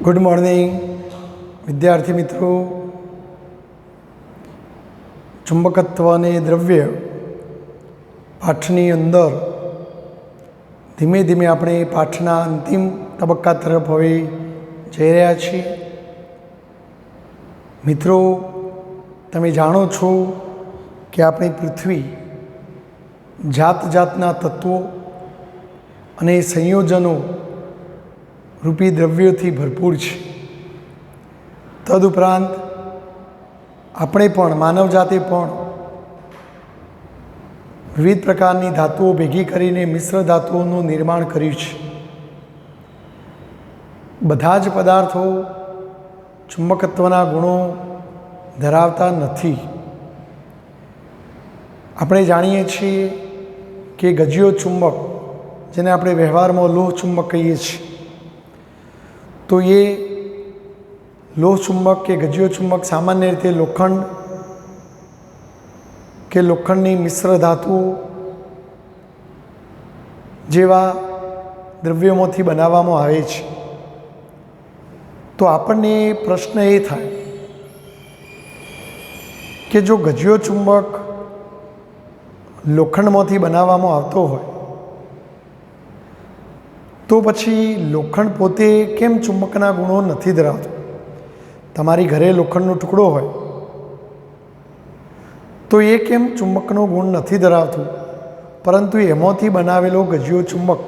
Good morning વિદ્યાર્થી મિત્રો. ચુંબકત્વ અને દ્રવ્ય પાઠની અંદર ધીમે ધીમે આપણે પાઠના અંતિમ તબક્કા તરફ હવે જઈ રહ્યા છીએ. મિત્રો, તમે જાણો છો કે આપણી પૃથ્વી જાત જાતના તત્વો અને સંયોજનો રૂપી દ્રવ્યોથી ભરપૂર છે. તદુપરાંત આપણે પણ માનવજાતે પણ વિવિધ પ્રકારની ધાતુઓ ભેગી કરીને મિશ્ર ધાતુઓનું નિર્માણ કર્યું છે. બધા જ પદાર્થો ચુંબકત્વના ગુણો ધરાવતા નથી. આપણે જાણીએ છીએ કે ગજિયો ચુંબક, જેને આપણે વ્યવહારમાં લોહ ચુંબક કહીએ છીએ, તો એ લોહ ચુંબક કે ગજિયો ચુંબક સામાન્ય રીતે લોખંડ કે લોખંડની મિશ્ર ધાતુઓ જેવા દ્રવ્યોમાંથી બનાવવામાં આવે છે. તો આપણને પ્રશ્ન એ થાય કે જો ગજિયો ચુંબક લોખંડમાંથી બનાવવામાં આવતો હોય તો પછી લોખંડ પોતે કેમ ચુંબકના ગુણો નથી ધરાવતું? તમારી ઘરે લોખંડનો ટુકડો હોય તો એ કેમ ચુંબકનો ગુણ નથી ધરાવતું, પરંતુ એમાંથી બનાવેલો ગજિયો ચુંબક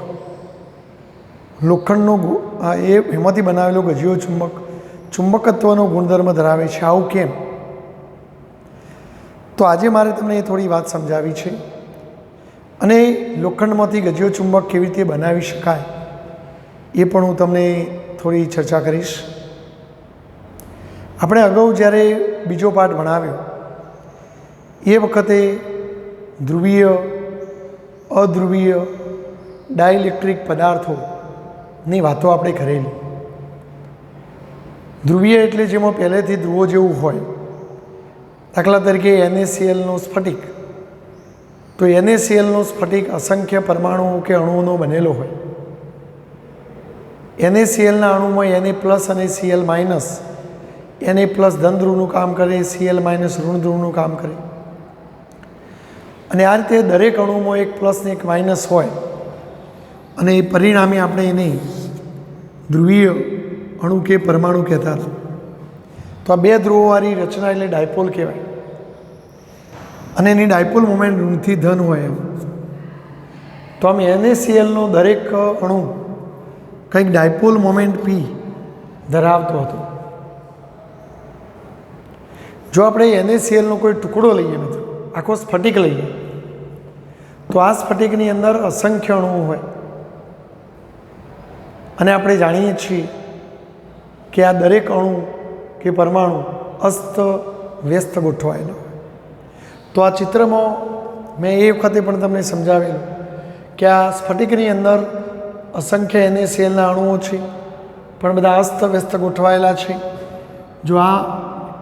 એમાંથી બનાવેલો ગજિયો ચુંબક ચુંબકત્વનો ગુણધર્મ ધરાવે છે? આવું કેમ? તો આજે મારે તમને એ થોડી વાત સમજાવી છે, અને લોખંડમાંથી ગજિયો ચુંબક કેવી રીતે બનાવી શકાય એ પણ હું તમને થોડી ચર્ચા કરીશ. આપણે અગાઉ જ્યારે બીજો પાઠ ભણાવ્યો એ વખતે ધ્રુવીય, અધ્રુવીય, ડાઇલેક્ટ્રિક પદાર્થોની વાતો આપણે કરેલી. ધ્રુવીય એટલે જેમાં પહેલેથી ધ્રુવો જેવું હોય, દાખલા તરીકે NaClનો સ્ફટિક. તો NaClનો સ્ફટિક અસંખ્ય પરમાણુઓ કે અણુઓનો બનેલો હોય. NaClના અણુમાં Na+ અને Cl-, Na+ ધન ધ્રુવનું કામ કરે, Cl- ઋણ ધ્રુવનું કામ કરે, અને આ રીતે દરેક અણુમાં એક પ્લસ ને એક માઇનસ હોય, અને એ પરિણામે આપણે એને ધ્રુવીય અણુ કે પરમાણુ કહેતા હતા. તો આ બે ધ્રુવોવાળી રચના એટલે ડાયપોલ કહેવાય, અને એની ડાયપોલ મોમેન્ટ ઋણથી ધન હોય એમ. તો આમ NaClનો દરેક અણુ કંઈક ડાયપોલ મોમેન્ટ P ધરાવતો હતો. જો આપણે NaClનો કોઈ ટુકડો લઈએ, મિત્રો આખો સ્ફટિક લઈએ, તો આ સ્ફટિકની અંદર અસંખ્ય અણુઓ હોય, અને આપણે જાણીએ છીએ કે આ દરેક અણુ કે પરમાણુ અસ્ત વ્યસ્ત ગોઠવાયેલો હોય. તો આ ચિત્રમાં મેં એ વખતે પણ તમને સમજાવેલું કે આ સ્ફટિકની અંદર અસંખ્ય NaClના અણુઓ છે, પણ બધા અસ્તવ્યસ્ત ગોઠવાયેલા છે. જો આ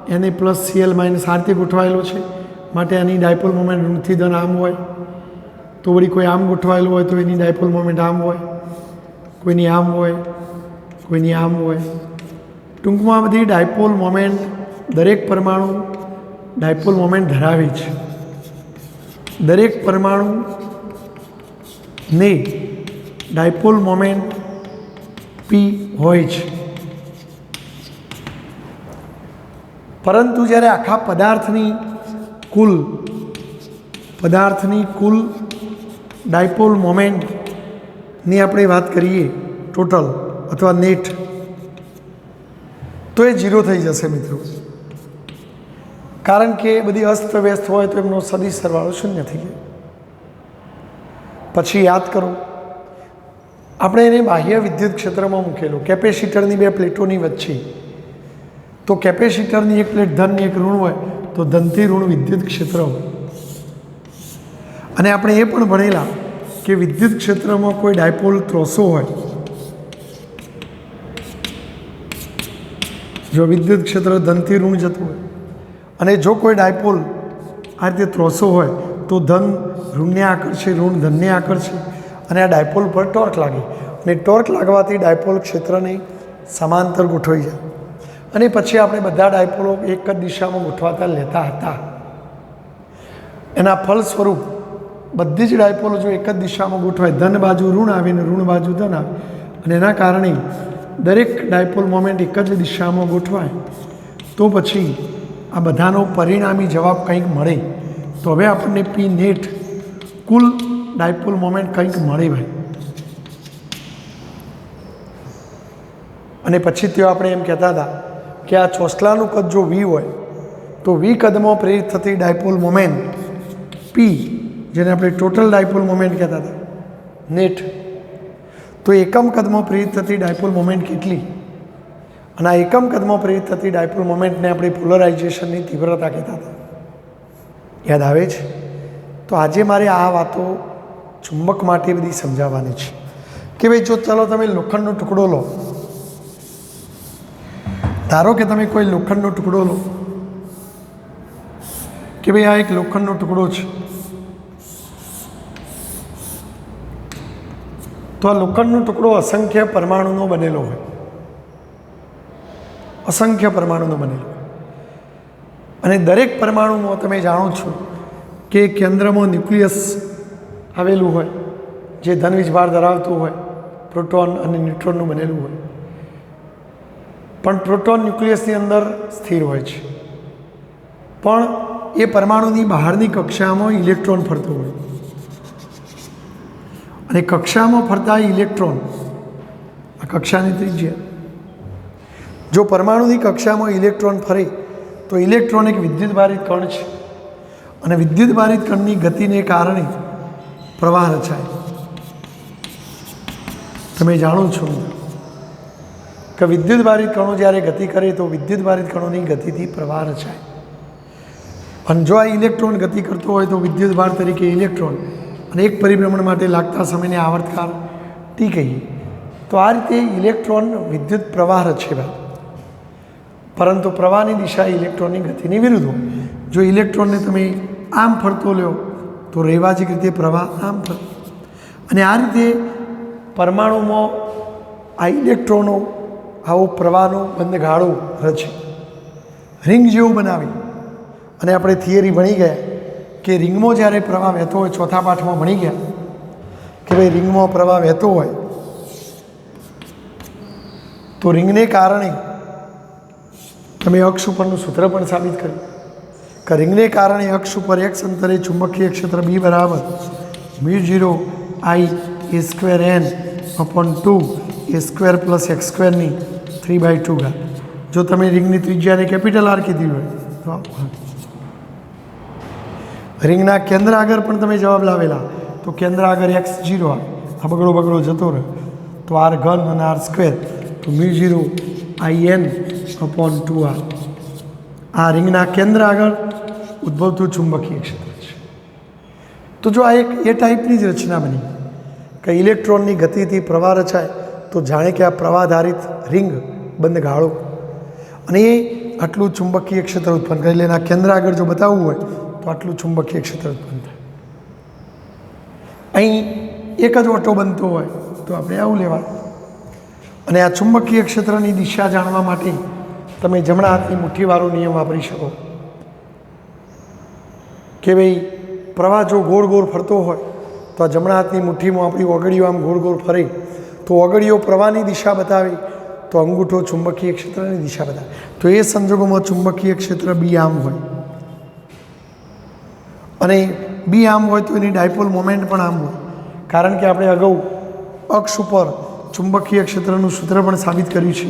Na+, Cl- આ રીતે ગોઠવાયેલું છે, માટે આની ડાયપોલ મોમેન્ટ ઋણથી ધન આમ હોય. તો વળી કોઈ આમ ગોઠવાયેલું હોય તો એની ડાયપોલ મોમેન્ટ આમ હોય, કોઈની આમ હોય, કોઈની આમ હોય. ટૂંકમાં બધી ડાયપોલ મોમેન્ટ દરેક પરમાણુ ડાયપોલ મોમેન્ટ ધરાવે છે. દરેક પરમાણુને ડાયપોલ મોમેન્ટ P હોય છે. પરંતુ જ્યારે આખા પદાર્થની કુલ ડાયપોલ મોમેન્ટની આપણે વાત કરીએ, ટોટલ અથવા નેટ, તો એ 0 થઈ જશે મિત્રો. કારણ કે બધી અસ્તવ્યસ્ત હોય તો એમનો સદિશ સરવાળો 0 થઈ જાય. પછી યાદ કરો, આપણે એને બાહ્ય વિદ્યુત ક્ષેત્રમાં મૂકેલો કેપેસિટરની બે પ્લેટોની વચ્ચે. તો કેપેસિટરની એક પ્લેટ ધન ને એક ઋણ હોય, તો ધનથી ઋણ વિદ્યુત ક્ષેત્ર હોય. અને આપણે એ પણ ભણેલા કે વિદ્યુત ક્ષેત્રમાં કોઈ ડાયપોલ ત્રોસો હોય. જો વિદ્યુત ક્ષેત્ર ધનથી ઋણ જતું હોય, અને જો કોઈ ડાયપોલ આ રીતે ત્રોસો હોય, તો ધન ઋણને આકર્ષે, ઋણ ધનને આકર્ષે, અને આ ડાયપોલ પર ટોર્ક લાગે, અને ટોર્ક લાગવાથી ડાયપોલ ક્ષેત્રને સમાંતર ગોઠવાઈ જાય અને પછી આપણે બધા ડાયપોલો એક જ દિશામાં ગોઠવાતા લેતા હતા. એના ફળ સ્વરૂપ બધી જ ડાયપોલો જો એક જ દિશામાં ગોઠવાય, ધન બાજુ ઋણ આવે ને ઋણ બાજુ ધન આવે, અને એના કારણે દરેક ડાયપોલ મોમેન્ટ એક જ દિશામાં ગોઠવાય તો પછી આ બધાનો પરિણામી જવાબ કંઈક મળે. તો હવે આપણને પી નેટ કુલ ડાયપોલ મોમેન્ટ કંઈક મળે ભાઈ. અને પછી તેઓ આપણે એમ કહેતા હતા કે આ ચોસલાનું કદ જો વી હોય તો વી કદમાં પ્રેરિત થતી ડાયપોલ મોમેન્ટ પી, જેને આપણે ટોટલ ડાયપોલ મોમેન્ટ કહેતા હતા નેટ, તો એકમ કદમાં પ્રેરિત થતી ડાયપોલ મોમેન્ટ કેટલી? અને આ એકમ કદમાં પ્રેરિત થતી ડાયપોલ મોમેન્ટને આપણે પોલરાઇઝેશનની તીવ્રતા કહેતા હતા. યાદ આવે છે? તો આજે મારે આ વાતો ચુંબક માટે બધી સમજાવવાની છે કે ભાઈ જો ચાલો તમે લોખંડનો ટુકડો લો, ધારો કે તમે કોઈ લોખંડનો ટુકડો લો કે ભાઈ આ એક લોખંડનો ટુકડો છે, તો આ લોખંડનો ટુકડો અસંખ્ય પરમાણુનો બનેલો હોય, અસંખ્ય પરમાણુનો બનેલો, અને દરેક પરમાણુમાં તમે જાણો છો કે કેન્દ્રમાં ન્યુક્લિયસ આવેલું હોય જે ધન વીજભાર ધરાવતું હોય, પ્રોટોન અને ન્યુટ્રોનનું બનેલું હોય. પણ પ્રોટોન ન્યુક્લિયસની અંદર સ્થિર હોય છે, પણ એ પરમાણુની બહારની કક્ષામાં ઇલેક્ટ્રોન ફરતો હોય, અને કક્ષામાં ફરતા ઇલેક્ટ્રોન આ કક્ષાની ત્રિજ્યા, જો પરમાણુની કક્ષામાં ઇલેક્ટ્રોન ફરે તો ઇલેક્ટ્રોન એક વિદ્યુતભારિત કણ છે, અને વિદ્યુતભારિત કણની ગતિને કારણે પ્રવાહ રચાય. તમે જાણો છો કે વિદ્યુતભારિત કણો જ્યારે ગતિ કરે તો વિદ્યુતભારિત કણોની ગતિથી પ્રવાહ રચાય, અને જો આ ઇલેક્ટ્રોન ગતિ કરતો હોય તો વિદ્યુતભાર તરીકે ઇલેક્ટ્રોન, અને એક પરિભ્રમણ માટે લાગતા સમયને આવર્તકાળ ટી કહીએ. તો આ રીતે ઇલેક્ટ્રોન વિદ્યુત પ્રવાહ રચે ભાઈ, પરંતુ પ્રવાહની દિશા ઇલેક્ટ્રોનની ગતિની વિરુદ્ધ હોય. જો ઇલેક્ટ્રોનને તમે આમ ફરતો લ્યો તો રૈવાજિક રીતે પ્રવાહ આમ ફરે, અને આ રીતે પરમાણુમાં આ ઇલેક્ટ્રોનો આવો પ્રવાહનો બંધગાળો રચે, રિંગ જેવું બનાવી. અને આપણે થિયરી ભણી ગયા કે રિંગમાં જ્યારે પ્રવાહ વહેતો હોય, ચોથા પાઠમાં ભણી ગયા કે ભાઈ રિંગમાં પ્રવાહ વહેતો હોય તો રિંગને કારણે તમે અક્ષ ઉપરનું સૂત્ર પણ સાબિત કર્યું કે રિંગને કારણે અક્ષ ઉપર એક્સ અંતરે ચુંબકીય ક્ષેત્ર બી બરાબર μ0 I A²n/2 A² + x² 3/2. જો તમે રિંગની ત્રિજ્યાને કેપિટલ આર કીધી હોય તો રિંગના કેન્દ્ર આગળ પણ તમે જવાબ લાવેલા તો કેન્દ્ર આગળ x0 આવે, આ બગડો જતો રહે તો r3 અને r², તો μ0 In/2r. આ રિંગના કેન્દ્ર આગળ ઉદ્ભવતું ચુંબકીય ક્ષેત્ર છે. તો જો આ એક એ ટાઈપની જ રચના બની કે ઇલેક્ટ્રોનની ગતિથી પ્રવાહ રચાય, તો જાણે કે આ પ્રવાહધારિત રિંગ બંધગાળો, અને એ આટલું ચુંબકીય ક્ષેત્ર ઉત્પન્ન કરે. એટલે એના કેન્દ્ર આગળ જો બતાવવું હોય તો આટલું ચુંબકીય ક્ષેત્ર ઉત્પન્ન થાય. અહીં એક જ ઓટો બનતો હોય તો આપણે આવું લેવાનું. અને આ ચુંબકીય ક્ષેત્રની દિશા જાણવા માટે તમે જમણા હાથની મુઠ્ઠીવાળો નિયમ વાપરી શકો કે ભાઈ પ્રવાહ જો ગોળ ગોળ ફરતો હોય તો આ જમણા હાથની મુઠ્ઠીમાં આપણી ઓગળીઓ આમ ગોળ ગોળ ફરે તો ઓગળીઓ પ્રવાહની દિશા બતાવે, તો અંગૂઠો ચુંબકીય ક્ષેત્રની દિશા બતાવે. તો એ સંજોગોમાં ચુંબકીય ક્ષેત્ર બી આમ હોય, અને બી આમ હોય તો એની ડાયપોલ મોમેન્ટ પણ આમ હોય. કારણ કે આપણે અગાઉ અક્ષ ઉપર ચુંબકીય ક્ષેત્રનું સૂત્ર પણ સાબિત કર્યું છે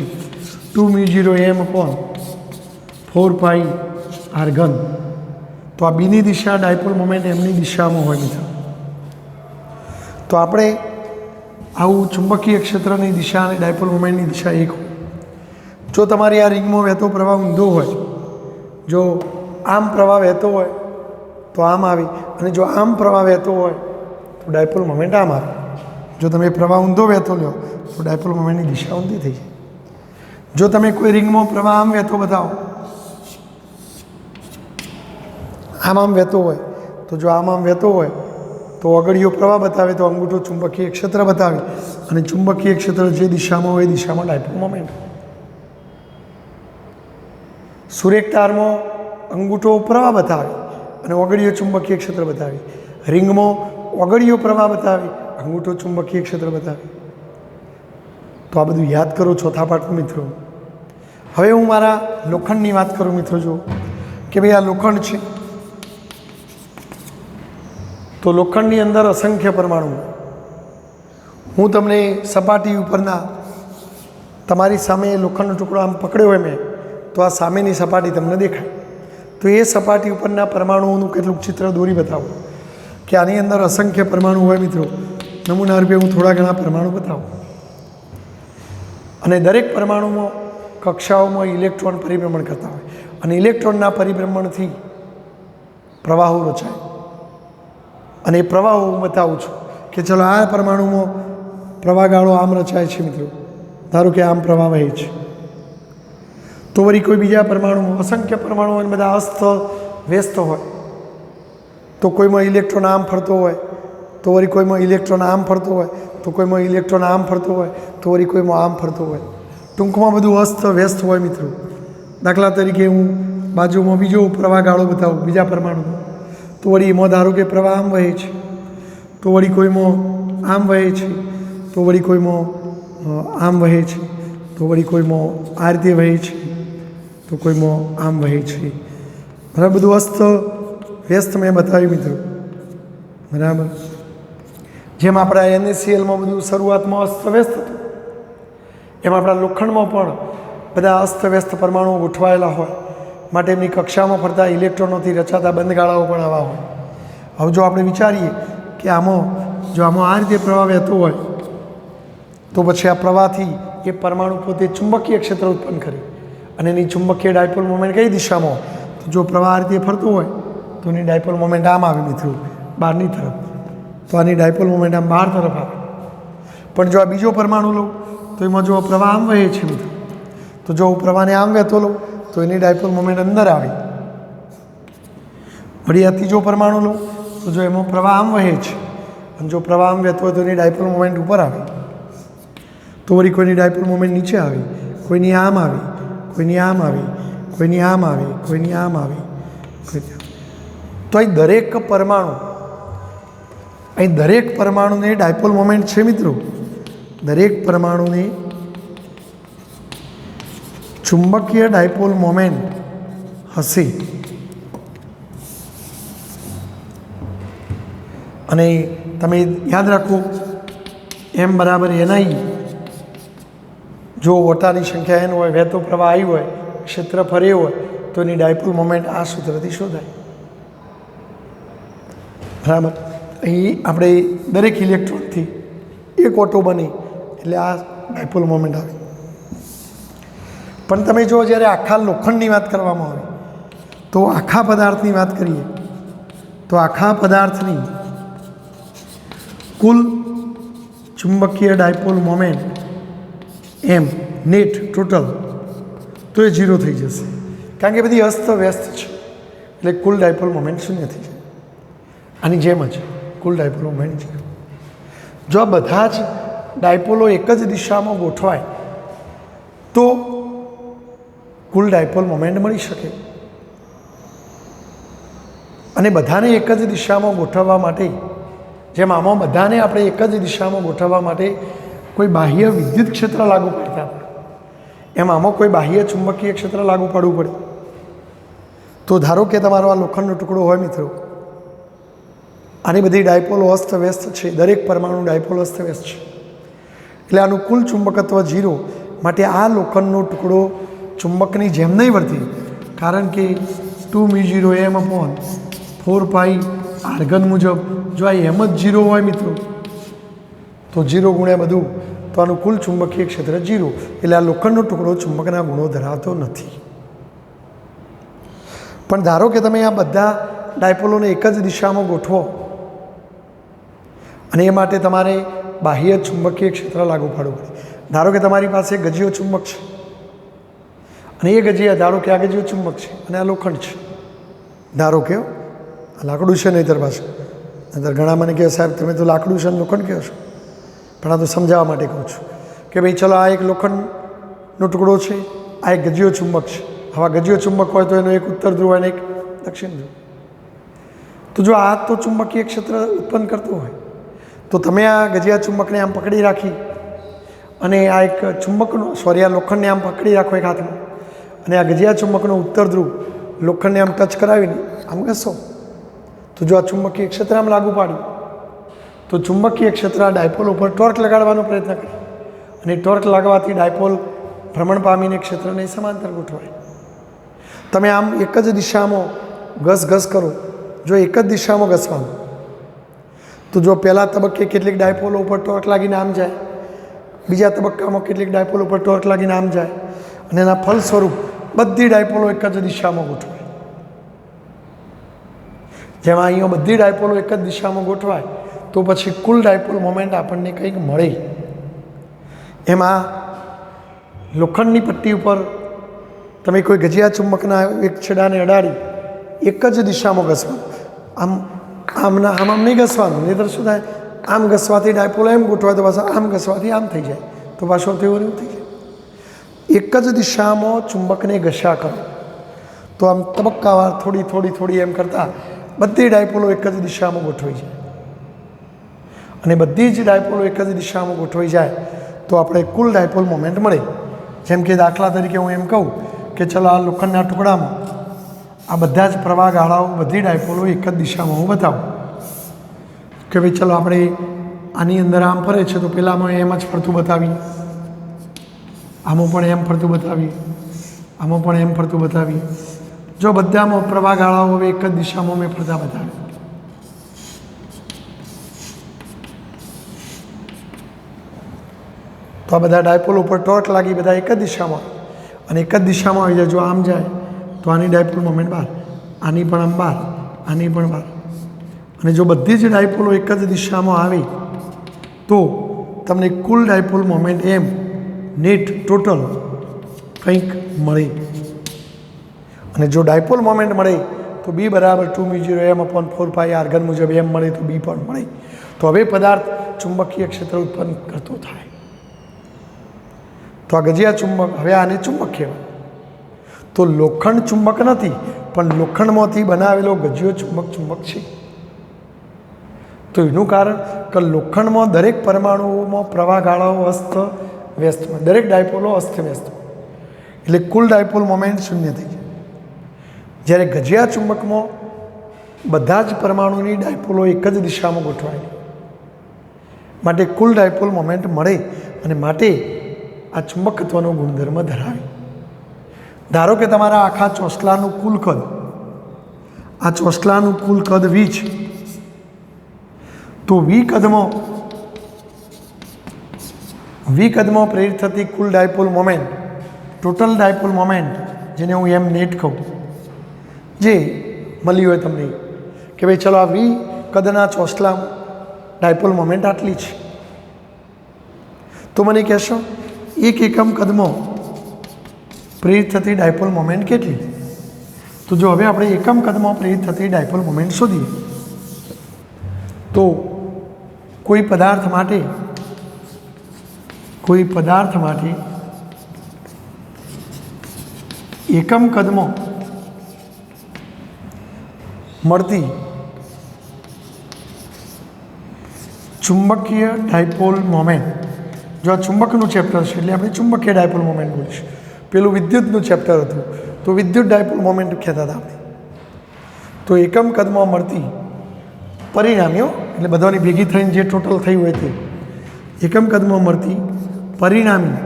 2μ0m/4πr3. તો આ બીની દિશા ડાયપોલ મોમેન્ટ એમની દિશામાં હોય મિત્રો. તો આપણે આવું ચુંબકીય ક્ષેત્રની દિશા અને ડાયપોલ મોમેન્ટની દિશા એક હોય. જો તમારી આ રિંગમાં વહેતો પ્રવાહ ઊંધો હોય, જો આમ પ્રવાહ વહેતો હોય તો આમ આવે, અને જો આમ પ્રવાહ વહેતો હોય તો ડાયપોલ મોમેન્ટ આમ આવે. જો તમે પ્રવાહ ઊંધો વહેતો લો તો ડાયપોલ મોમેન્ટની દિશા ઊંધી થઈ જાય. જો તમે કોઈ રિંગમાં પ્રવાહ આમ વહેતો બતાવો, આમ વહેતો હોય, તો જો આમ વહેતો હોય તો ઓગળીઓ પ્રવાહ બતાવે, તો અંગૂઠો ચુંબકીય ક્ષેત્ર બતાવે, અને ચુંબકીય ક્ષેત્ર જે દિશામાં હોય એ દિશામાં ડાયપોલ મોમેન્ટ. સુરેખ તારમાં અંગૂઠો પ્રવાહ બતાવે અને ઓગળીઓ ચુંબકીય ક્ષેત્ર બતાવે. રિંગમાં ઓગળીઓ પ્રવાહ બતાવે, અંગૂઠો ચુંબકીય ક્ષેત્ર બતાવે. તો આ બધું યાદ કરો ચોથા પાઠનું મિત્રો. હવે હું મારા લોખંડની વાત કરું મિત્રો. જો કે ભાઈ આ લોખંડ છે, તો લોખંડની અંદર અસંખ્ય પરમાણુ. હું તમને સપાટી ઉપરના તમારી સામે લોખંડનો ટુકડો આમ પકડ્યો હોય મેં, તો આ સામેની સપાટી તમને દેખાય. તો એ સપાટી ઉપરના પરમાણુઓનું કેટલુંક ચિત્ર દોરી બતાવું કે આની અંદર અસંખ્ય પરમાણુ હોય મિત્રો. નમૂના રૂપે હું થોડા ઘણા પરમાણુ બતાવું. અને દરેક પરમાણુમાં કક્ષાઓમાં ઇલેક્ટ્રોન પરિભ્રમણ કરતા હોય અને ઇલેક્ટ્રોનના પરિભ્રમણથી પ્રવાહો રચાય. અને એ પ્રવાહો હું બતાવું છું કે ચલો આ પરમાણુમાં પ્રવાહગાળો આમ રચાય છે મિત્રો. ધારો કે આમ પ્રવાહ વહે છે. તો વળી કોઈ બીજા પરમાણુમાં અસંખ્ય પરમાણુ અને બધા અસ્ત વ્યસ્ત હોય, તો કોઈમાં ઇલેક્ટ્રોન આમ ફરતો હોય, તો વળી કોઈમાં ઇલેક્ટ્રોન આમ ફરતો હોય, તો કોઈમાં ઇલેક્ટ્રોન આમ ફરતો હોય, તો વળી કોઈમાં આમ ફરતો હોય. ટૂંકમાં બધું અસ્ત વ્યસ્ત હોય મિત્રો. દાખલા તરીકે હું બાજુમાં બીજો પ્રવાહગાળો બતાવું બીજા પરમાણુનો, તો વળી એમાં ધારો કે પ્રવાહ આમ વહે છે, તો વળી કોઈમાં આમ વહે છે, તો વળી કોઈમાં આમ વહે છે, તો વળી કોઈમાં આ રીતે વહે છે, તો કોઈમાં આમ વહે છે. બરાબર, બધું અસ્ત વ્યસ્ત મેં બતાવ્યું મિત્રો. બરાબર, જેમ આપણા NaClમાં બધું શરૂઆતમાં અસ્તવ્યસ્ત હતું, એમ આપણા લોખંડમાં પણ બધા અસ્તવ્યસ્ત પરમાણુઓ ગોઠવાયેલા હોય, માટે એમની કક્ષામાં ફરતા ઇલેક્ટ્રોનોથી રચાતા બંધગાળાઓ પણ આવા હોય. હવે જો આપણે વિચારીએ કે આમાં આ રીતે પ્રવાહ વહેતો હોય, તો પછી આ પ્રવાહથી એ પરમાણુ પોતે ચુંબકીય ક્ષેત્ર ઉત્પન્ન કરે અને એની ચુંબકીય ડાયપોલ મોમેન્ટ કઈ દિશામાં હોય? તો જો પ્રવાહ આ રીતે ફરતો હોય તો એની ડાયપોલ મોમેન્ટ આમ આવે મિત્રો, બહારની તરફ. તો આની ડાયપોલ મોમેન્ટ આમ બહાર તરફ આવે. પણ જો આ બીજો પરમાણુ લઉં તો એમાં જો પ્રવાહ આમ વહે છે મિત્રો, તો જો હું પ્રવાહને આમ વહેતો લઉં તો એની ડાયપોલ મોમેન્ટ અંદર આવે. વળી આ ત્રીજો પરમાણુ લઉં તો જો એમાં પ્રવાહ આમ વહે છે અને જો પ્રવાહ આમ વહેતો હોય તો એની ડાયપોલ મોમેન્ટ ઉપર આવે. તો વળી કોઈની ડાયપોલ મોમેન્ટ નીચે આવે, કોઈની આમ આવે, કોઈની આમ આવે, કોઈની આમ આવે, કોઈની આમ આવે. તો અહીં દરેક પરમાણુને ડાયપોલ મોમેન્ટ છે મિત્રો. દરેક પરમાણુને ચુંબકીય ડાયપોલ મોમેન્ટ હશે. અને તમે યાદ રાખો m બરાબર ni. જો ઓટાની સંખ્યા n હોય, વહેતો પ્રવાહ આવી હોય, ક્ષેત્ર ફરે હોય, તો એની ડાયપોલ મોમેન્ટ આ સૂત્રથી શોધાય. બરાબર, અહીં આપણે દરેક ઇલેક્ટ્રોનથી એક ઓટો બની એટલે આ ડાયપોલ મોમેન્ટ આવે. પણ તમે જો જ્યારે આખા લોખંડની વાત કરવામાં આવે, તો આખા પદાર્થની વાત કરીએ તો આખા પદાર્થની કુલ ચુંબકીય ડાયપોલ મોમેન્ટ એમ નેટ ટોટલ, તો એ 0 થઈ જશે. કારણ કે બધી અસ્ત વ્યસ્ત છે એટલે કુલ ડાયપોલ મોમેન્ટ શૂન્ય થઈ જાય. આની જેમ જ કુલ ડાયપોલ મોમેન્ટ 0. જો આ બધા જ ડાયપોલો એક જ દિશામાં ગોઠવાય તો કુલ ડાયપોલ મોમેન્ટ મળી શકે. અને બધાને એક જ દિશામાં ગોઠવવા માટે, જેમ આમાં બધાને આપણે એક જ દિશામાં ગોઠવવા માટે કોઈ બાહ્ય વિદ્યુત ક્ષેત્ર લાગુ પડતા, એમ આમાં કોઈ બાહ્ય ચુંબકીય ક્ષેત્ર લાગુ પડવું પડે. તો ધારો કે તમારો આ લોખંડનો ટુકડો હોય મિત્રો, આની બધી ડાયપોલો અસ્તવ્યસ્ત છે, દરેક પરમાણુ ડાયપોલ અસ્તવ્યસ્ત છે, એટલે આનું કુલ ચુંબકત્વ 0. માટે આ લોખંડનો ટુકડો ચુંબકની જેમ નહીં વર્તે, કારણ કે 2μ0m/4π આર્ગન મુજબ જો આ એમ જ 0 હોય મિત્રો, તો 0 ગુણ્યા બધું, તો આનું કુલ ચુંબકીય ક્ષેત્ર 0. એટલે આ લોખંડનો ટુકડો ચુંબકના ગુણો ધરાવતો નથી. પણ ધારો કે તમે આ બધા ડાયપોલોને એક જ દિશામાં ગોઠવો અને એ માટે તમારે બાહ્ય ચુંબકીય ક્ષેત્ર લાગુ પાડવું પડે. ધારો કે તમારી પાસે ગજીયો ચુંબક છે અને એ ગજીયા, ધારો કે આ ગજીયો ચુંબક છે અને આ લોખંડ છે. ધારો કે આ લાકડું છે નહીંતર પાસે, નહીંતર ઘણા મને કહે સાહેબ તમે તો લાકડું છે લોખંડ કહો છો. પણ આ તો સમજાવવા માટે કહું છું કે ભાઈ ચલો આ એક લોખંડનો ટુકડો છે, આ એક ગજીયો ચુંબક છે આવા ગજિયો ચુંબક હોય તો એનો એક ઉત્તર ધ્રુવ અને એક દક્ષિણ ધ્રુવ. તો જો આ તો ચુંબકીય ક્ષેત્ર ઉત્પન્ન કરતું હોય તો તમે આ ગજિયા ચુંબકને આમ પકડી રાખી અને આ એક ચુંબકનો આ લોખંડને આમ પકડી રાખો એક હાથમાં અને આ ગજિયા ચુંબકનો ઉત્તર ધ્રુવ લોખંડને આમ ટચ કરાવીને આમ ઘસો તો જો આ ચુંબકીય ક્ષેત્ર આમ લાગુ પાડ્યું તો ચુંબકીય ક્ષેત્ર આ ડાયપોલ ઉપર ટોર્ક લગાડવાનો પ્રયત્ન કરે અને ટોર્ક લાગવાથી ડાયપોલ ભ્રમણ પામીને ક્ષેત્રને સમાંતર ગોઠવાય. તમે આમ એક જ દિશામાં ઘસ કરો, જો એક જ દિશામાં ઘસવાનું તો જો પહેલા તબક્કે કેટલીક ડાયપોલો ઉપર ટોર્ક લાગીને આમ જાય, બીજા તબક્કામાં કેટલીક ડાયપોલો ઉપર ટોર્ક લાગીને આમ જાય અને એના ફળ સ્વરૂપ બધી ડાયપોલો એક જ દિશામાં ગોઠવાય. જેમાં અહીંયા બધી ડાયપોલો એક જ દિશામાં ગોઠવાય તો પછી કુલ ડાયપોલ મોમેન્ટ આપણને કંઈક મળે. એમાં લોખંડની પટ્ટી ઉપર તમે કોઈ ગજિયા ચુંબકના એક છેડાને અડાડી એક જ દિશામાં ઘસવાનું, આમ નહીં ઘસવાનું, નહીંતર શું થાય આમ ઘસવાથી ડાયપોલ એમ ગોઠવાય તો પાછા આમ ઘસવાથી આમ થઈ જાય તો પાછો તેવું એવું થઈ જાય. એક જ દિશામાં ચુંબકને ઘસ્યા કરો તો આમ તબક્કાવાર થોડી એમ કરતાં બધી ડાયપોલો એક જ દિશામાં ગોઠવાઈ જાય અને બધી જ ડાયપોલો એક જ દિશામાં ગોઠવાઈ જાય તો આપણે કુલ ડાયપોલ મોમેન્ટ મળે. જેમ કે દાખલા તરીકે હું એમ કહું કે ચલો આ લોખંડના ટુકડામાં આ બધા જ પ્રવાહ ગાળાઓ બધી ડાયપોલો એક જ દિશામાં હું બતાવું કે ભાઈ ચલો આપણે આની અંદર આમ ફરે છે તો પહેલાંમાં એમ જ ફરતું બતાવીએ, આમાં પણ એમ ફરતું બતાવીએ, આમાં પણ એમ ફરતું બતાવીએ. જો બધામાં પ્રવાહ ગાળાઓ હવે એક જ દિશામાં મેં ફરતા બતાવ્યું. તો આ બધા ડાયપોલ ઉપર ટોર્ક લાગી બધા એક જ દિશામાં અને એક જ દિશામાં આવી જાય. જો આમ જાય તો આની ડાયપોલ મોમેન્ટ બહાર, આની પણ આમ બહાર, આની પણ બહાર. અને જો બધી જ ડાયપોલો એક જ દિશામાં આવે તો તમને કુલ ડાયપોલ મોમેન્ટ એમ નેટ ટોટલ કંઈક મળે. અને જો ડાયપોલ મોમેન્ટ મળે તો બી બરાબર 2μ0m/4πr ઘન મુજબ એમ મળે તો બી પણ મળે. તો હવે પદાર્થ ચુંબકીય ક્ષેત્ર ઉત્પન્ન કરતો થાય. તો આ ગજિયા ચુંબક, હવે આને ચુંબક કહેવાય. તો લોખંડ ચુંબક નથી પણ લોખંડમાંથી બનાવેલો ગજિયો ચુંબક છે. તો એનું કારણ કે લોખંડમાં દરેક પરમાણુઓમાં પ્રવાહ ગાળાઓ અસ્ત વ્યસ્ત હોય, દરેક ડાયપોલો અસ્ત વ્યસ્ત હોય એટલે કુલ ડાયપોલ મોમેન્ટ શૂન્ય થઈ જાય. જ્યારે ગજિયા ચુંબકમાં બધા જ પરમાણુની ડાયપોલો એક જ દિશામાં ગોઠવાય માટે કુલ ડાયપોલ મોમેન્ટ મળે અને માટે આ ચુંબકત્વનો ગુણધર્મ ધરાવે. ધારો કે તમારા આખા ચોસલાનું કુલ કદ, આ ચોસલાનું કુલ કદ V છે તો V કદમાં પ્રેરિત થતી કુલ dipole moment, total dipole moment જેને હું એમ નેટ કહું, જે મળી હોય તમને કે ભાઈ ચલો આ V કદના ચોસલા ડાયપોલ મોમેન્ટ આટલી છે તો મને કહેશો એક એકમ કદમાં પ્રેરિત થતી ડાયપોલ મોમેન્ટ કેટલી? તો જો હવે આપણે એકમ કદમાં પ્રેરિત થતી ડાયપોલ મોમેન્ટ શોધીએ તો કોઈ પદાર્થ માટે એકમ કદમાં મળતી ચુંબકીય ડાયપોલ મોમેન્ટ, જો આ ચુંબકનું ચેપ્ટર છે એટલે આપણે ચુંબકીય ડાયપોલ મોમેન્ટ બોલીશું. પેલું વિદ્યુતનું ચેપ્ટર હતું તો વિદ્યુત ડાયપોલ મોમેન્ટ કહેતા હતા આપણે. તો એકમ કદમાં મળતી પરિણામીઓ એટલે બધાની ભેગી થઈને જે ટોટલ થઈ હોય તે એકમ કદમાં મળતી પરિણામી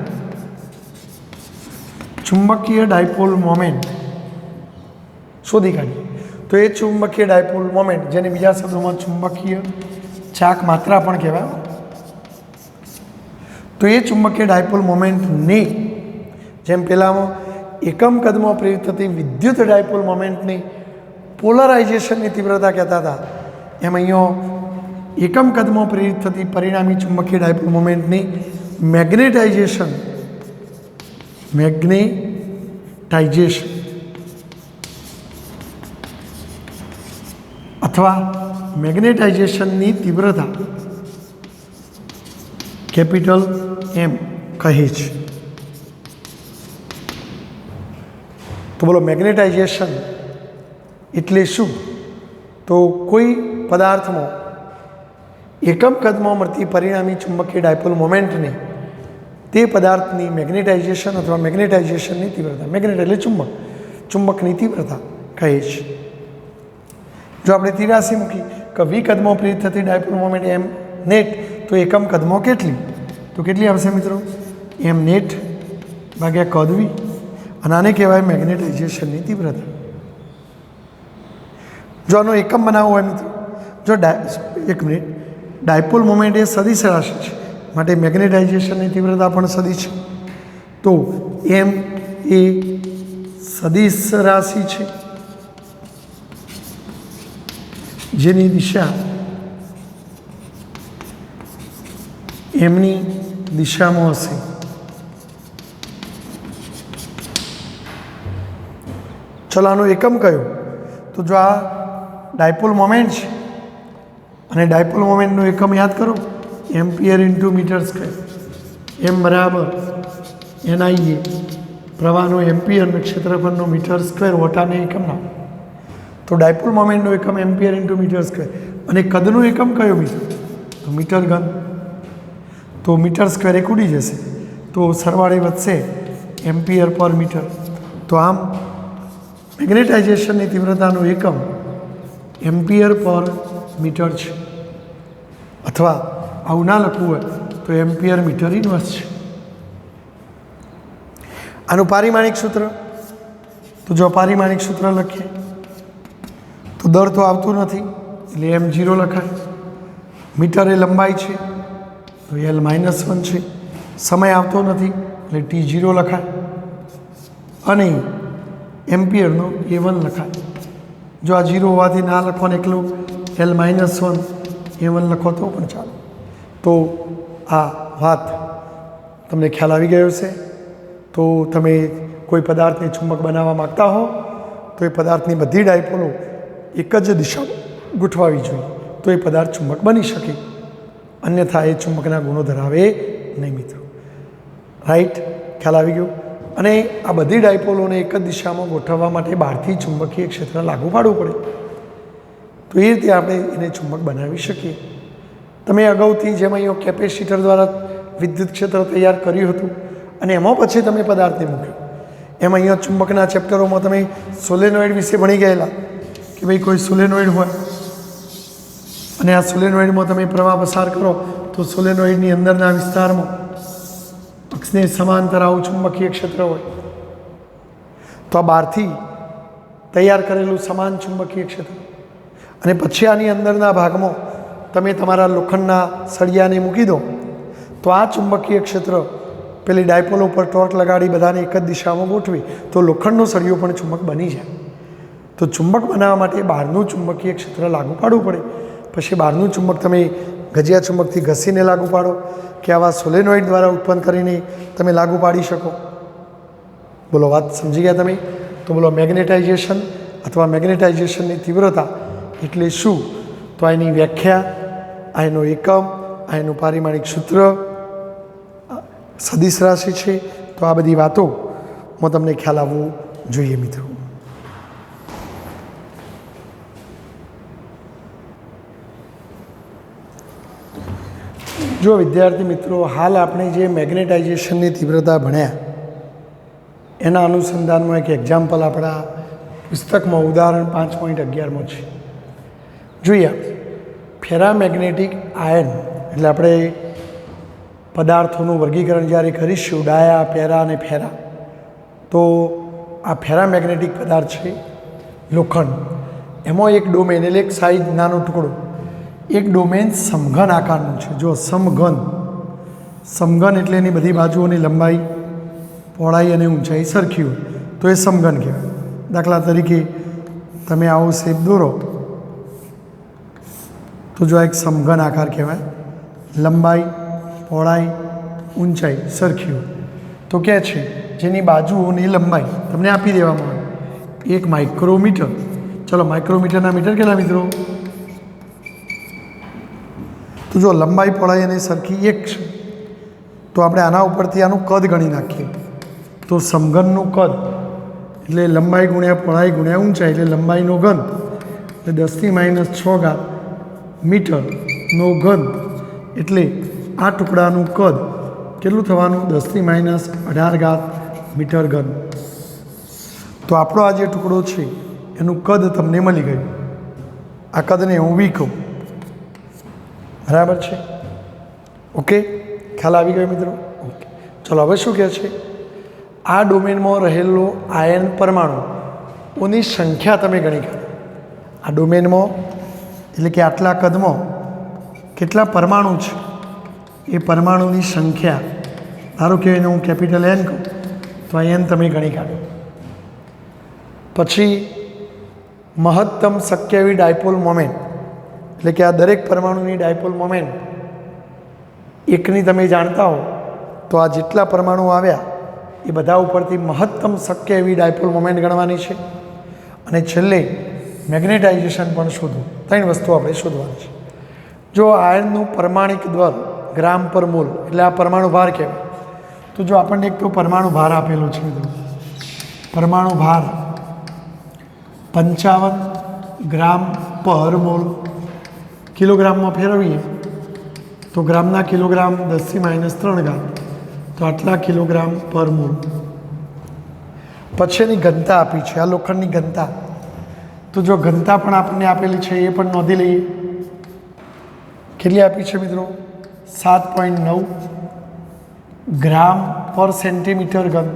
ચુંબકીય ડાયપોલ મોમેન્ટ શોધી કાઢીએ. તો એ ચુંબકીય ડાયપોલ મોમેન્ટ, જેને બીજા શબ્દોમાં ચુંબકીય ચાક માત્રા પણ કહેવાય, તો એ ચુંબકીય ડાયપોલ મોમેન્ટને જેમ પહેલાંમાં એકમ કદમાં પ્રેરિત થતી વિદ્યુત ડાયપોલ મોમેન્ટની પોલરાઇઝેશનની તીવ્રતા કહેતા હતા, એમ અહીંયા એકમ કદમાં પ્રેરિત થતી પરિણામી ચુંબકીય ડાયપોલ મોમેન્ટની મેગ્નેટાઇઝેશન અથવા મેગ્નેટાઇઝેશનની તીવ્રતા કેપિટલ M કહે છે. તો બોલો મેગ્નેટાઇઝેશન એટલે શું? તો કોઈ પદાર્થમાં એકમ કદમાં મળતી પરિણામી ચુંબકીય ડાયપોલ મોમેન્ટને તે પદાર્થની મેગ્નેટાઇઝેશન અથવા મેગ્નેટાઇઝેશનની તીવ્રતા, મેગ્નેટ એટલે ચુંબક, ચુંબકની તીવ્રતા કહે છે. જો આપણે 83 મૂકી કે વી કદમાં પ્રેરિત થતી ડાયપોલ મોમેન્ટ એમ નેટ, તો એકમ કદમાં કેટલી? તો કેટલી આવશે મિત્રો? એમ નેટ ભાગ્યા કદ વી, અને આને કહેવાય મેગ્નેટાઇઝેશનની તીવ્રતા. જો આનો એકમ બનાવવો હોય મિત્રો, જો એક મિનિટ, ડાયપોલ મોમેન્ટ એ સદિશ રાશિ છે, માટે મેગ્નેટાઇઝેશનની તીવ્રતા પણ સદિશ છે. તો એમ એ સદિશ રાશિ છે જેની દિશા એમની દિશામાં હશે. ચલો આનો એકમ કયો? તો જો આ ડાયપોલ મોમેન્ટ છે અને ડાયપોલ મોમેન્ટનો એકમ યાદ કરો, એમ્પિયર ઇન્ટુ મીટર સ્ક્વેર. એમ બરાબર NIA, પ્રવાહનો એમ્પિયર અને ક્ષેત્રફળનો મીટર સ્ક્વેર, વોટાને એકમ ના. તો ડાયપોલ મોમેન્ટનો એકમ એમ્પિયર ઇન્ટુ મીટર સ્ક્વેર, અને કદનો એકમ કયો મિત્રો? તો મીટર ઘન. તો મીટર સ્ક્વેર એક ઉડી જશે, તો સરવાળે વધશે એમ્પિયર પર મીટર. તો આમ મેગ્નેટાઇઝેશનની તીવ્રતાનો એકમ એમ્પિયર પર મીટર છે, અથવા આવું ના લખવું હોય તો એમ્પિયર મીટર ઇન્વર્સ છે. આનું પારિમાણિક સૂત્ર, તો જો પારિમાણિક સૂત્ર લખીએ તો દર તો આવતું નથી એટલે m0 લખાય. મીટર એ લંબાઈ છે તો L-1 છે. સમય આવતો નથી એટલે T0 લખાય, અને એમ્પિયરનો A1 લખાય. જો આ 0 હોવાથી ના લખવાનું એકલું L-1 A1 લખો તો પણ ચાલે. તો આ વાત તમને ખ્યાલ આવી ગયો છે. તો તમે કોઈ પદાર્થને ચુંબક બનાવવા માગતા હો તો એ પદાર્થની બધી ડાયપોલો એક જ દિશામાં ગોઠવાવી જોઈએ, તો એ પદાર્થ ચુંબક બની શકે, અન્યથા એ ચુંબકના ગુણો ધરાવે નહીં મિત્રો. રાઈટ? ખ્યાલ આવી ગયો? અને આ બધી ડાયપોલોને એક જ દિશામાં ગોઠવવા માટે બહારથી ચુંબકીય ક્ષેત્ર લાગુ પાડવું પડે, તો એ રીતે આપણે એને ચુંબક બનાવી શકીએ. તમે અગાઉથી જેમ અહીંયા કેપેસિટર દ્વારા વિદ્યુત ક્ષેત્ર તૈયાર કર્યું હતું અને એમાં પછી તમે પદાર્થને મૂક્યો, એમ અહીંયા ચુંબકના ચેપ્ટરોમાં તમે સોલેનોઇડ વિશે ભણી ગયેલા કે ભાઈ કોઈ સોલેનોઇડ હોય અને આ સોલેનોઇડમાં તમે પ્રવાહ પસાર કરો તો સોલેનોઇડની અંદરના વિસ્તારમાં અક્ષને સમાંતર આવું ચુંબકીય ક્ષેત્ર હોય. તો આ બહારથી તૈયાર કરેલું સમાન ચુંબકીય ક્ષેત્ર, અને પછી આની અંદરના ભાગમાં તમે તમારા લોખંડના સળિયાને મૂકી દો તો આ ચુંબકીય ક્ષેત્ર પેલી ડાયપોલ ઉપર ટોર્ક લગાડી બધાને એક જ દિશામાં ગોઠવી તો લોખંડનો સળિયો પણ ચુંબક બની જાય. તો ચુંબક બનાવવા માટે બહારનું ચુંબકીય ક્ષેત્ર લાગુ પાડવું પડે. પછી બહારનું ચુંબક તમે ગજિયા ચુંબકથી ઘસીને લાગુ પાડો કે આવા સોલેનોઇડ દ્વારા ઉત્પન્ન કરીને તમે લાગુ પાડી શકો. બોલો વાત સમજી ગયા તમે? તો બોલો મેગ્નેટાઇઝેશન અથવા મેગ્નેટાઇઝેશનની તીવ્રતા એટલે શું? તો એની વ્યાખ્યા, આ એનો એકમ, આ એનું પારિમાણિક સૂત્ર, સદિશ રાશિ છે. તો આ બધી વાતોમાં તમને ખ્યાલ આવવો જોઈએ મિત્રો. જો વિદ્યાર્થી મિત્રો, હાલ આપણે જે મેગ્નેટાઇઝેશનની તીવ્રતા ભણ્યા એના અનુસંધાનમાં એક એક્ઝામ્પલ આપણા પુસ્તકમાં ઉદાહરણ 5.11માં છે. જોઈએ, ફેરામેગ્નેટિક આયન, એટલે આપણે પદાર્થોનું વર્ગીકરણ જ્યારે કરીશું ડાયા, પેરા અને ફેરા, તો આ ફેરામેગ્નેટિક પદાર્થ છે લોખંડ. એમાં એક ડોમેન એટલે એક સાઈઝ નાનો ટુકડો, એક ડોમેન સમઘન આકારનું છે. જો સમઘન, સમઘન એટલે એની બધી બાજુઓની લંબાઈ, પહોળાઈ અને ઊંચાઈ સરખી હોય તો એ સમઘન કહેવાય. દાખલા તરીકે તમે આવો શેપ દોરો તો જો એક સમઘન આકાર કહેવાય. લંબાઈ, પહોળાઈ, ઊંચાઈ સરખી હોય તો કહે છે જેની બાજુઓની લંબાઈ તમને આપી દેવામાં આવે 1 માઇક્રોમીટર. ચલો, માઇક્રોમીટરના મીટર કેટલા મિત્રો? તો જો લંબાઈ, પહોળાઈ અને સરખી 1 છે તો આપણે આના ઉપરથી આનું કદ ગણી નાખીએ તો સમઘનનું કદ એટલે લંબાઈ ગુણ્યા પહોળાઈ ગુણ્યા ઊંચાઈ એટલે લંબાઈનો ઘન એટલે 10⁻6 મીટરનો ઘન એટલે આ ટુકડાનું કદ કેટલું થવાનું 10⁻18 મીટર ઘન. તો આપણો આ જે ટુકડો છે એનું કદ તમને મળી ગયું. આ કદને હું વી કહું. બરાબર છે? ઓકે, ખ્યાલ આવી ગયો મિત્રો? ઓકે, ચલો હવે શું કહે છે? આ ડોમેનમાં રહેલો આયન પરમાણુઓની સંખ્યા તમે ગણી કાઢો. આ ડોમેનમાં એટલે કે આટલા કદમાં કેટલા પરમાણુ છે એ પરમાણુની સંખ્યા, ધારો કે એને હું કેપિટલ એન કહું તો આ એન તમે ગણી કાઢો. પછી મહત્તમ શક્ય એવી ડાયપોલ મોમેન્ટ એટલે કે આ દરેક પરમાણુની ડાયપોલ મોમેન્ટ એકની તમે જાણતા હો તો આ જેટલા પરમાણુ આવ્યા એ બધા ઉપરથી મહત્તમ શક્ય એવી ડાયપોલ મોમેન્ટ ગણવાની છે. અને છેલ્લે મેગ્નેટાઇઝેશન પણ શોધવું. 3 વસ્તુ આપણે શોધવાની છે. જો આયનનું પરમાણિક દર ગ્રામ પર મોલ એટલે આ પરમાણુ ભાર કહેવાય. તો જો આપણને એક તો પરમાણુ ભાર આપેલો છે મિત્રો, પરમાણુ ભાર 55 ગ્રામ પર મોલ, કિલોગ્રામમાં ફેરવીએ તો ગ્રામના કિલોગ્રામ 10⁻3 તો આટલા કિલોગ્રામ પર મોલ. પછી એની ઘનતા આપી છે, આ લોખંડની ઘનતા. તો જો ઘનતા પણ આપણને આપેલી છે એ પણ નોંધી લઈએ. કેટલી આપી છે મિત્રો? 7.9 ગ્રામ પર સેન્ટીમીટર ઘન.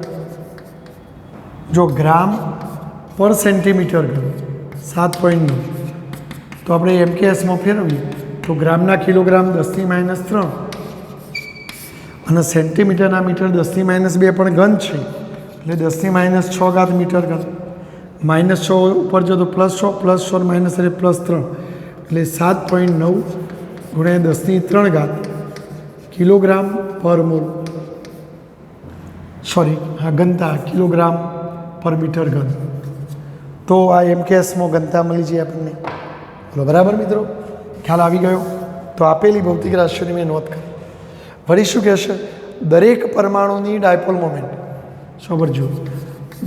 જો ગ્રામ પર સેન્ટીમીટર ઘન 7.9 તો આપણે MKSમાં ફેરવીએ તો ગ્રામના કિલોગ્રામ 10⁻3 અને સેન્ટીમીટરના મીટર 10⁻2 પણ ઘન છે એટલે 10⁻6 મીટર ઘન. -6 ઉપર જો તો +6 +6 માઇનસ એટલે +3 એટલે 7.9 ગુણ્યા 10⁻3 કિલોગ્રામ પર મોલ. સોરી, હા, ઘનતા કિલોગ્રામ પર મીટર ઘન. તો આ MKSમાં ઘનતા મળી જાય આપણને. બોલો, બરાબર મિત્રો? ખ્યાલ આવી ગયો? તો આપેલી ભૌતિક રાશિઓની મેં નોંધ કરી. વળી શું કહેશે? દરેક પરમાણુની ડાયપોલ મોમેન્ટ. સમજો,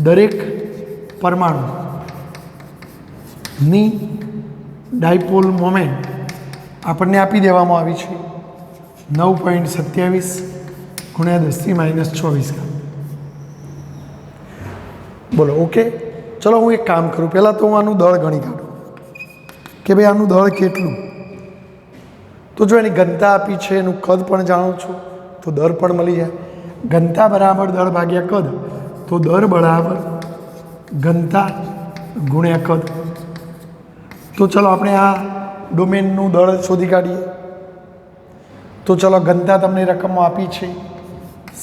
દરેક પરમાણુની ડાયપોલ મોમેન્ટ આપણને આપી દેવામાં આવી છે 9.27 ગુણ્યા 10⁻24. બોલો, ઓકે? ચલો હું એક કામ કરું. પહેલાં તો હું આનું દળ ગણી કાઢું કે ભાઈ આનું દળ કેટલું. તો જો એની ઘનતા આપી છે, એનું કદ પણ જાણું છું તો દર પણ મળી જાય. ઘનતા બરાબર દળ ભાગ્યા કદ, તો દર બરાબર ઘનતા ગુણ્યા કદ. તો ચલો આપણે આ ડોમેનનું દળ શોધી કાઢીએ. તો ચલો, ઘનતા તમને રકમમાં આપી છે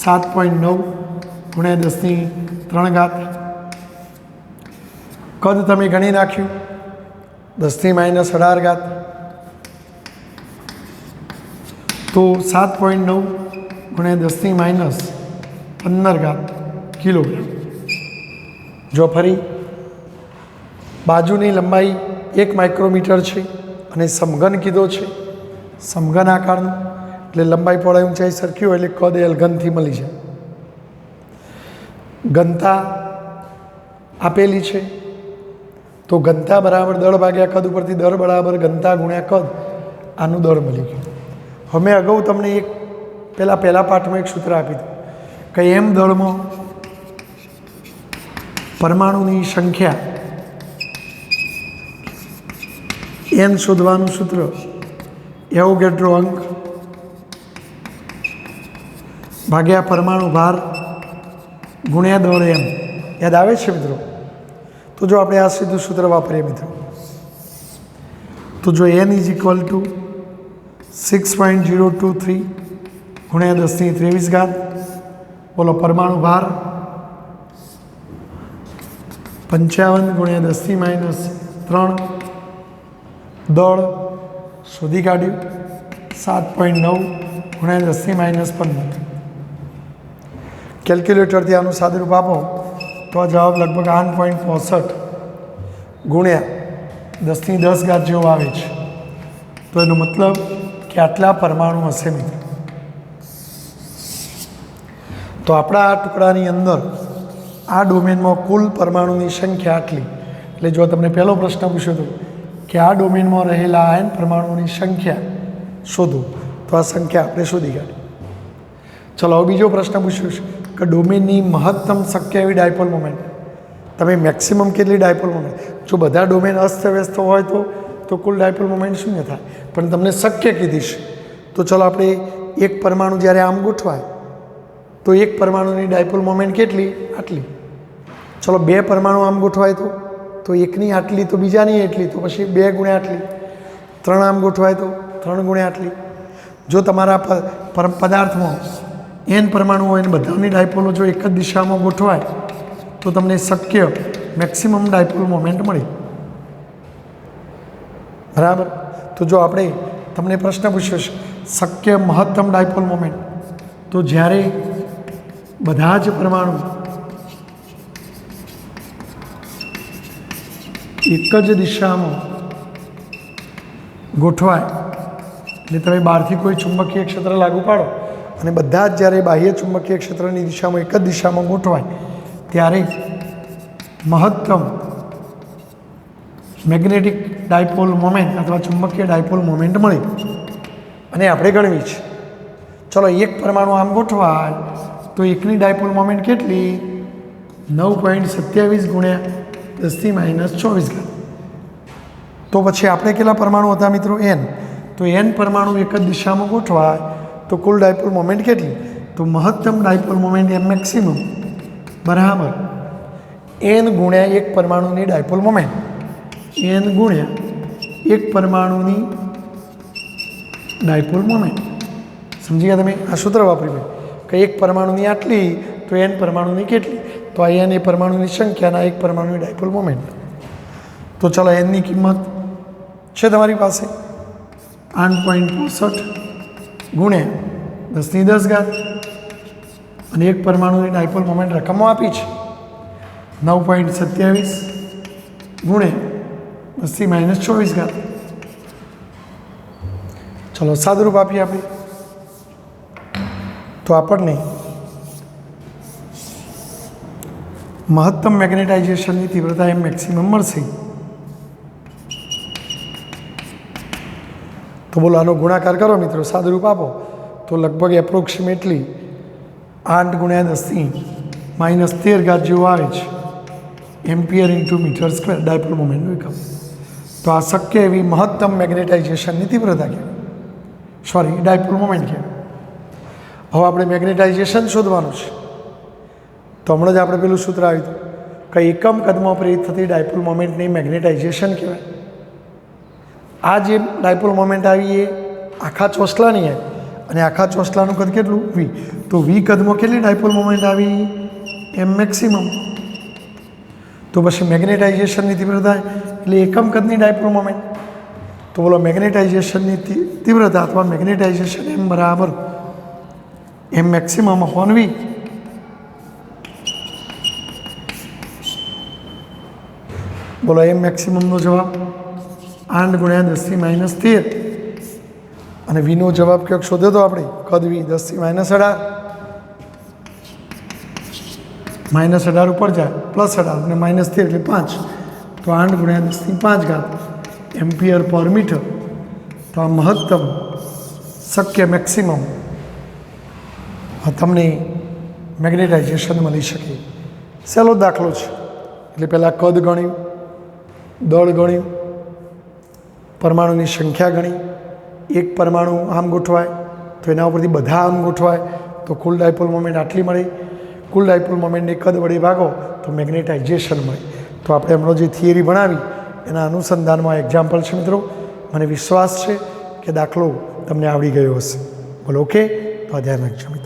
7.9 ગુણ્યા 10⁻3. કદ તમે ગણી નાખ્યું 10⁻18. તો 7.9 ગુણ્યા 10⁻15 કિલોગ્રામ. જો ફરી બાજુની લંબાઈ 1 માઇક્રોમીટર છે અને સમઘન કીધો છે, સમઘન આકારનું એટલે લંબાઈ પહોળાઈ ઊંચાઈ સરખી હોય એટલે કદ એલ ઘનથી મળી જાય. ઘનતા આપેલી છે તો ઘનતા બરાબર દળ ભાગ્યા કદ ઉપરથી દર બરાબર ઘનતા ગુણ્યા કદ, આનું દળ મળી ગયું. હવે અગાઉ તમને એક પહેલા પાઠમાં એક સૂત્ર આપી હતું કે એમ દળમાં પરમાણુની સંખ્યા n શોધવાનું સૂત્ર એવોગેડ્રો અંક ભાગ્યા પરમાણુ ભાર ગુણ્યા દળ m. યાદ આવે છે મિત્રો? તો જો આપણે આ સીધું સૂત્ર વાપરીએ મિત્રો તો જો n = 6.023 ગુણ્યા 10⁻23. બોલો, પરમાણુ ભાર 55 ગુણ્યા 10⁻3. દળ શોધી કાઢ્યું 7.9 ગુણ્યા 10⁻15. કેલ્ક્યુલેટરથી આનું સાદુરૂપ આપો તો આ જવાબ લગભગ 8.65 ગુણ્યા 10⁻10 જેવો આવે છે. તો એનો મતલબ કે આટલા પરમાણુ હશે મિત્રો. તો આપણા આ ટુકડાની અંદર આ ડોમેનમાં કુલ પરમાણુની સંખ્યા આટલી. એટલે જો તમને પહેલો પ્રશ્ન પૂછ્યો હતો કે આ ડોમેનમાં રહેલા આયન પરમાણુઓની સંખ્યા શોધો, તો આ સંખ્યા આપણે શોધી કાઢી. ચલો હવે બીજો પ્રશ્ન પૂછ્યો છે કે ડોમેનની મહત્તમ શક્ય એવી ડાયપોલ મોમેન્ટ, તમે મેક્સિમમ કેટલી ડાયપોલ મોમેન્ટ, જો બધા ડોમેન અસ્તવ્યસ્ત હોય તો કુલ ડાયપોલ મોમેન્ટ શૂન્ય થાય, પણ તમને શક્ય કીધી છે. તો ચલો આપણે એક પરમાણુ જ્યારે આમ ગોઠવાય તો એક પરમાણુની ડાયપોલ મોમેન્ટ કેટલી? આટલી. ચલો બે પરમાણુ આમ ગોઠવાય તો એકની આટલી, તો બીજાની એટલી, તો પછી 2 ગુણ્યા આટલી. 3 આમ ગોઠવાય તો 3 ગુણ્યા આટલી. જો તમારા પદાર્થમાં n પરમાણુ હોય અને બધાની ડાયપોલો જો એક જ દિશામાં ગોઠવાય તો તમને શક્ય મેક્સિમમ ડાયપોલ મોમેન્ટ મળે. બરાબર. તો જો આપણે તમને પ્રશ્ન પૂછ્યો છે શક્ય મહત્તમ ડાયપોલ મોમેન્ટ, તો જ્યારે બધા જ પરમાણુ એક જ દિશામાં ગોઠવાય, એટલે તમે બહારથી કોઈ ચુંબકીય ક્ષેત્ર લાગુ પાડો અને બધા જ જ્યારે બાહ્ય ચુંબકીય ક્ષેત્રની દિશામાં એક જ દિશામાં ગોઠવાય ત્યારે મહત્તમ મેગ્નેટિક ડાયપોલ મોમેન્ટ અથવા ચુંબકીય ડાયપોલ મોમેન્ટ મળે અને આપણે ગણવી છે. ચલો એક પરમાણુ આમ ગોઠવાય તો એકની ડાયપોલ મોમેન્ટ કેટલી? 9.27 ગુણ્યા 10⁻²4. તો પછી આપણે કેટલા પરમાણુ હતા મિત્રો? n. તો n પરમાણુ એક જ દિશામાં ગોઠવાય તો કુલ ડાયપોલ મોમેન્ટ કેટલી? તો મહત્તમ ડાયપોલ મોમેન્ટ m મેક્સિમમ બરાબર n ગુણ્યા એક પરમાણુની ડાયપોલ મોમેન્ટ, n ગુણ્યા એક પરમાણુની ડાયપોલ મોમેન્ટ. સમજી ગયા તમે? આ સૂત્ર વાપરી ભાઈ કે એક પરમાણુની આટલી તો n પરમાણુની કેટલી? તો આ n એ પરમાણુની સંખ્યાના એક પરમાણુની ડાયપોલ મોમેન્ટ. તો ચાલો nની કિંમત છે તમારી પાસે 8.65 ગુણ્યા 10⁻10 અને એક પરમાણુની ડાયપોલ મોમેન્ટ રકમો આપી છે 9.27 ગુણ્યા 10⁻²4. ચલો સાદુરૂપ આપીએ આપણે તો આપણને મહત્તમ મેગ્નેટાઇઝેશનની તીવ્રતા એમ મેક્સિમમ મળશે. તો બોલો આનો ગુણાકાર કરો મિત્રો, સાદુરૂપ આપો તો લગભગ એપ્રોક્સિમેટલી 8 ગુણ્યા 10⁻13 જેવું આવે છે ampere into metre square dipole મોમેન્ટનું એકમ. તો આ શક્ય એવી મહત્તમ મેગ્નેટાઇઝેશનની તીવ્રતા કહેવાય, સોરી ડાયપોલ મોમેન્ટ કહેવાય. હવે આપણે મેગ્નેટાઇઝેશન શોધવાનું છે. તો હમણાં જ આપણે પેલું સૂત્ર આવ્યું હતું કે એકમ કદમાં પ્રેરિત થતી ડાયપોલ મોમેન્ટની મેગ્નેટાઇઝેશન કહેવાય. આ જે ડાયપોલ મોમેન્ટ આવી એ આખા ચોસલાની આવી અને આખા ચોસલાનું કદ કેટલું? v. તો v કદમાં કેટલી ડાયપોલ મોમેન્ટ આવી? m maximum. તો પછી મેગ્નેટાઇઝેશનની તીવ્રતા એટલે એકમ કદની ડાયપોલ મોમેન્ટ. તો બોલો મેગ્નેટાઇઝેશનની તીવ્રતા અથવા મેગ્નેટાઇઝેશન m બરાબર m મેક્સિમમ અપોન v. બોલો m મેક્સિમમનો જવાબ 8 ગુણ્યા 10⁻13 અને વીનો જવાબ ક્યાંક શોધ્યો તો આપણે કદ v 10⁻18 -18 ઉપર જાય +18 અને -13 એટલે 5. તો 8 ગુણ્યા 10⁵ એમ્પિયર પર મીટર. તો આ મહત્તમ શક્ય મેક્સિમમ તમને મેગ્નેટાઇઝેશન મળી શકે. સહેલો દાખલો છે એટલે પહેલાં કદ ગણ્યું, દળ ગણ્યું, પરમાણુની સંખ્યા ગણી. એક પરમાણુ આમ ગોઠવાય તો એના ઉપરથી બધા આમ ગોઠવાય તો કુલ ડાયપોલ મોમેન્ટ આટલી મળે. કુલ ડાયપોલ મોમેન્ટને કદ વડે ભાગો તો મેગ્નેટાઇઝેશન મળે. તો આપણે હમણાં જે થિયરી ભણાવી એના અનુસંધાનમાં એક્ઝામ્પલ છે મિત્રો. મને વિશ્વાસ છે કે દાખલો તમને આવડી ગયો હશે. બોલો ઓકે? તો આ ધ્યાન રાખજો.